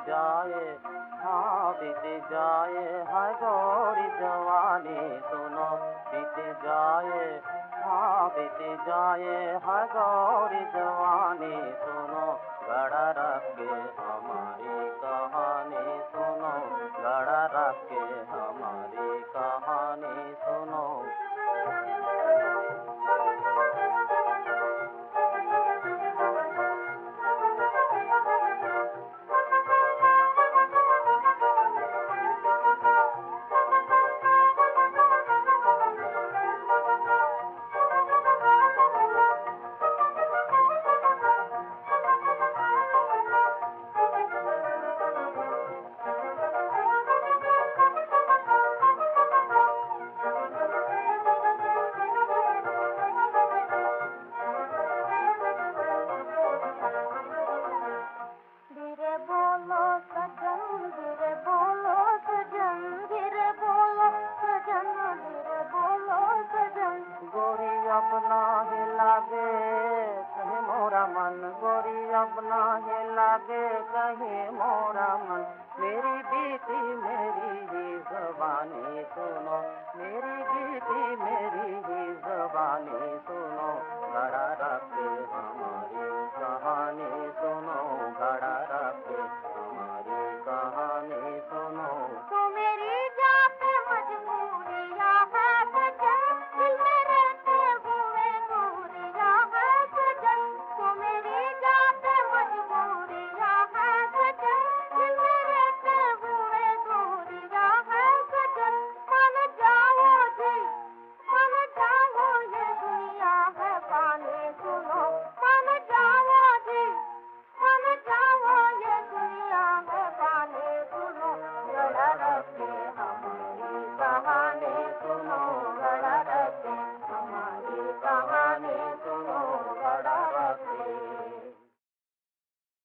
जाए, हाँ बीत जाए, हाय गोरी जवानी सुनो बीत जाए, हाँ बीत जाए, हाय गोरी जवानी सुनो, गड़ा रख के हमारी कहानी सुनो, गड़ा रख के हमारी कहानी सुनो। अपना ही लागे कहीं मोरा मन, गोरी अपना ही लागे कहीं मोरा मन, मेरी बीती मेरी ही ज़बानी सुनो, मेरी बीती मेरी ही ज़बानी सुनो, घड़ा रख के हमारी कहानी सुनो, घड़ा रख के